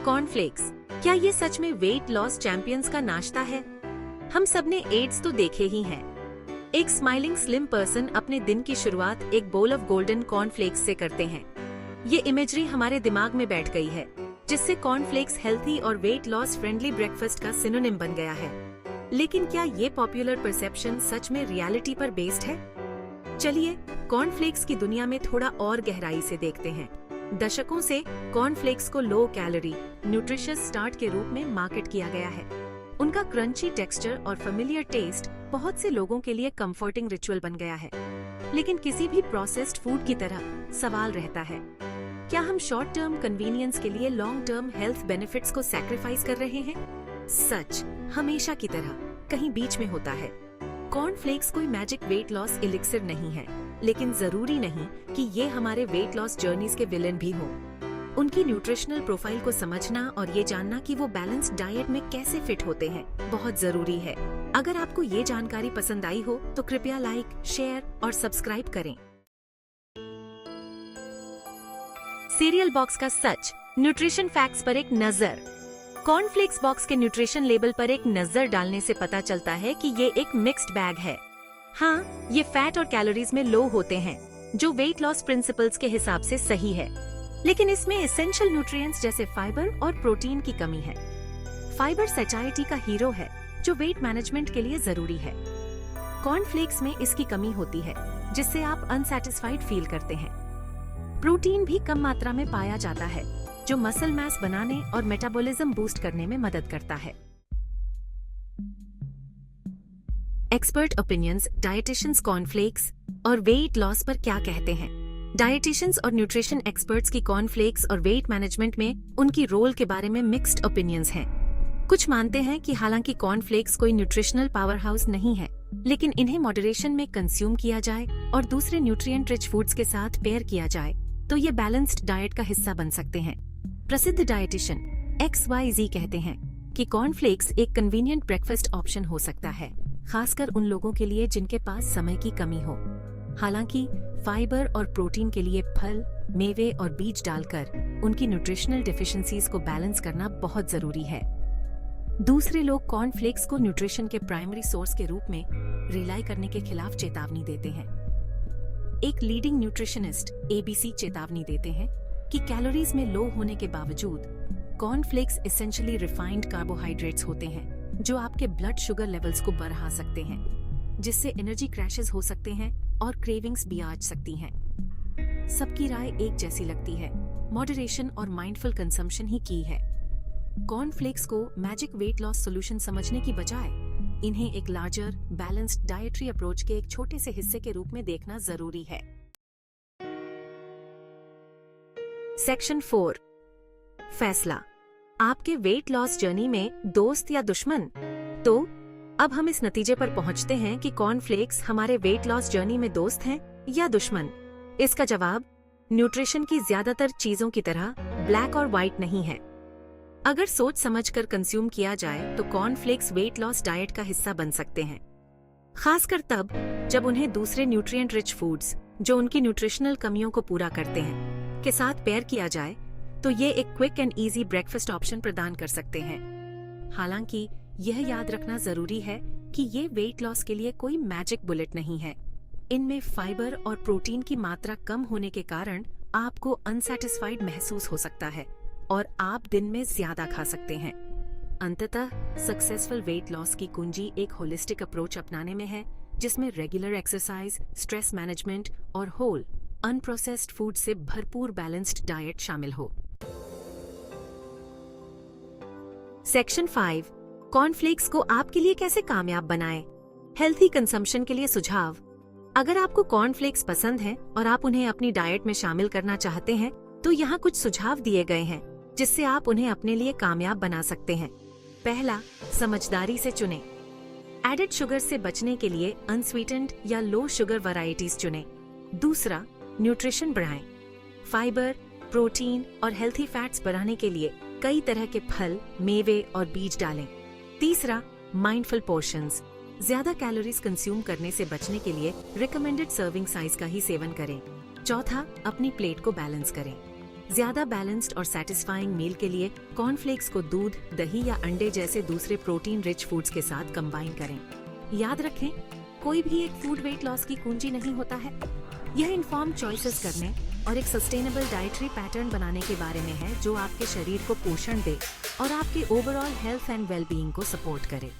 Cornflakes, क्या ये सच में वेट लॉस चैंपियंस का नाश्ता है? हम सबने एड्स तो देखे ही हैं। एक स्माइलिंग स्लिम पर्सन अपने दिन की शुरुआत एक बोल ऑफ गोल्डन कॉर्नफ्लेक्स से करते हैं। ये इमेजरी हमारे दिमाग में बैठ गई है, जिससे कॉर्नफ्लेक्स हेल्थी और वेट लॉस फ्रेंडली ब्रेकफास्ट का सिनोनिम बन गया है। लेकिन क्या ये पॉपुलर परसेप्शन सच में रियलिटी पर बेस्ड है? चलिए कॉर्नफ्लेक्स की दुनिया में थोड़ा और गहराई से देखते हैं। दशकों से कॉर्नफ्लेक्स को लो कैलोरी, न्यूट्रिशियस स्टार्ट के रूप में मार्केट किया गया है। उनका क्रंची टेक्सचर और फेमिलियर टेस्ट बहुत से लोगों के लिए कंफर्टिंग रिचुअल बन गया है। लेकिन किसी भी प्रोसेस्ड फूड की तरह सवाल रहता है, क्या हम शॉर्ट टर्म कन्वीनियंस के लिए लॉन्ग टर्म हेल्थ बेनिफिट्स को सैक्रिफाइस कर रहे हैं? सच हमेशा की तरह कहीं बीच में होता है। कॉर्नफ्लेक्स कोई मैजिक वेट लॉस एलिक्सिर नहीं है, लेकिन जरूरी नहीं कि ये हमारे वेट लॉस जर्नीज के विलेन भी हो। उनकी न्यूट्रिशनल प्रोफाइल को समझना और ये जानना कि वो बैलेंस्ड डाइट में कैसे फिट होते हैं बहुत जरूरी है। अगर आपको ये जानकारी पसंद आई हो तो कृपया लाइक, शेयर और सब्सक्राइब करें। सीरियल बॉक्स का सच, न्यूट्रिशन फैक्ट्स पर एक नजर। कॉर्नफ्लेक्स बॉक्स के न्यूट्रिशन लेबल पर एक नजर डालने से पता चलता है कि ये एक मिक्स्ड बैग है। हाँ, ये फैट और कैलोरीज में लो होते हैं, जो वेट लॉस प्रिंसिपल्स के हिसाब से सही है, लेकिन इसमें एसेंशियल न्यूट्रिएंट्स जैसे फाइबर और प्रोटीन की कमी है। फाइबर सैटिस्फैक्शन का हीरो है, जो वेट मैनेजमेंट के लिए जरूरी है। कॉर्नफ्लेक्स में इसकी कमी होती है, जिससे आप अनसैटिस्फाइड फील करते हैं। प्रोटीन भी कम मात्रा में पाया जाता है, जो मसल मास बनाने और मेटाबॉलिज्म बूस्ट करने में मदद करता है। एक्सपर्ट ओपिनियंस, डाइटिशियंस कॉर्नफ्लेक्स और वेट लॉस पर क्या कहते हैं? डाइटिशियंस और न्यूट्रिशन एक्सपर्ट्स की कॉर्नफ्लेक्स और वेट मैनेजमेंट में उनकी रोल के बारे में मिक्स्ड ओपिनियंस हैं। कुछ मानते हैं कि हालांकि कॉर्नफ्लेक्स कोई न्यूट्रिशनल पावर हाउस नहीं है, लेकिन इन्हें मॉडरेशन में कंज्यूम किया जाए और दूसरे न्यूट्रिएंट रिच फूड्स के साथ पेयर किया जाए तो ये बैलेंस्ड डाइट का हिस्सा बन सकते हैं। प्रसिद्ध डाइटिशियन XYZ कहते हैं कि कॉर्नफ्लेक्स एक कन्वीनियंट ब्रेकफास्ट ऑप्शन हो सकता है, खासकर उन लोगों के लिए जिनके पास समय की कमी हो। हालांकि फाइबर और प्रोटीन के लिए फल, मेवे और बीज डालकर उनकी न्यूट्रिशनल डेफिशिएंसीज को बैलेंस करना बहुत जरूरी है। दूसरे लोग कॉर्नफ्लेक्स को न्यूट्रिशन के प्राइमरी सोर्स के रूप में रिलाई करने के खिलाफ चेतावनी देते हैं। एक लीडिंग न्यूट्रिशनिस्ट ABC चेतावनी देते हैं कि कैलोरीज में लो होने के बावजूद कॉर्नफ्लेक्स एसेंशियली रिफाइंड कार्बोहाइड्रेट्स होते हैं, जो आपके ब्लड शुगर लेवल्स को बढ़ा सकते हैं, जिससे एनर्जी क्रैशेस हो सकते हैं और क्रेविंग्स भी आ सकती हैं। सबकी राय एक जैसी लगती है, मॉडरेशन और माइंडफुल कंजम्पशन ही की है। कॉर्नफ्लेक्स को मैजिक वेट लॉस सॉल्यूशन समझने की बजाय इन्हें एक लार्जर बैलेंस्ड डाइटरी अप्रोच के एक छोटे से हिस्से के रूप में देखना जरूरी है। सेक्शन 4, फैसला, आपके वेट लॉस जर्नी में दोस्त या दुश्मन? तो अब हम इस नतीजे पर पहुंचते हैं कि कॉर्नफ्लेक्स हमारे वेट लॉस जर्नी में दोस्त हैं या दुश्मन। इसका जवाब न्यूट्रिशन की ज्यादातर चीजों की तरह ब्लैक और व्हाइट नहीं है। अगर सोच समझकर कंज्यूम किया जाए तो कॉर्नफ्लेक्स वेट लॉस डाइट का हिस्सा बन सकते हैं, खासकर तब जब उन्हें दूसरे न्यूट्रिएंट रिच फूड्स जो उनकी न्यूट्रिशनल कमियों को पूरा करते हैं के साथ पेयर किया जाए तो ये एक quick and easy breakfast option प्रदान कर सकते हैं। हालांकि यह याद रखना जरूरी है कि ये वेट लॉस के लिए कोई मैजिक बुलेट नहीं है। इनमें फाइबर और प्रोटीन की मात्रा कम होने के कारण आपको अनसैटिस्फाइड महसूस हो सकता है और आप दिन में ज्यादा खा सकते हैं। अंततः सक्सेसफुल वेट लॉस की कुंजी एक होलिस्टिक अप्रोच अपनाने में है, जिसमें रेगुलर एक्सरसाइज, स्ट्रेस मैनेजमेंट और होल अनप्रोसेस्ड फूड से भरपूर बैलेंस्ड डाइट शामिल हो। सेक्शन 5, कॉर्नफ्लेक्स को आपके लिए कैसे कामयाब बनाएं? हेल्थी कंजम्पशन के लिए सुझाव। अगर आपको कॉर्नफ्लेक्स पसंद है और आप उन्हें अपनी डाइट में शामिल करना चाहते हैं तो यहाँ कुछ सुझाव दिए गए हैं जिससे आप उन्हें अपने लिए कामयाब बना सकते हैं। पहला, समझदारी से चुनें। एडेड शुगर से बचने के लिए अनस्वीटेंड या लो शुगर वैरायटीज चुनें। दूसरा, न्यूट्रिशन बढ़ाएं। फाइबर, प्रोटीन और हेल्थी फैट्स बढ़ाने के लिए कई तरह के फल, मेवे और बीज डालें। तीसरा, माइंडफुल पोर्शंस। ज्यादा कैलोरीज कंज्यूम करने से बचने के लिए रिकमेंडेड सर्विंग साइज का ही सेवन करें। चौथा, अपनी प्लेट को बैलेंस करें। ज्यादा बैलेंस्ड और सेटिस्फाइंग मील के लिए कॉर्नफ्लेक्स को दूध, दही या अंडे जैसे दूसरे प्रोटीन रिच फूड्स के साथ कंबाइन करें। याद रखें, कोई भी एक फूड वेट लॉस की कुंजी नहीं होता है। यह इन्फॉर्म चॉइसेस करने और एक सस्टेनेबल डाइटरी पैटर्न बनाने के बारे में है जो आपके शरीर को पोषण दे और आपके ओवरऑल हेल्थ एंड वेलबीइंग को सपोर्ट करे।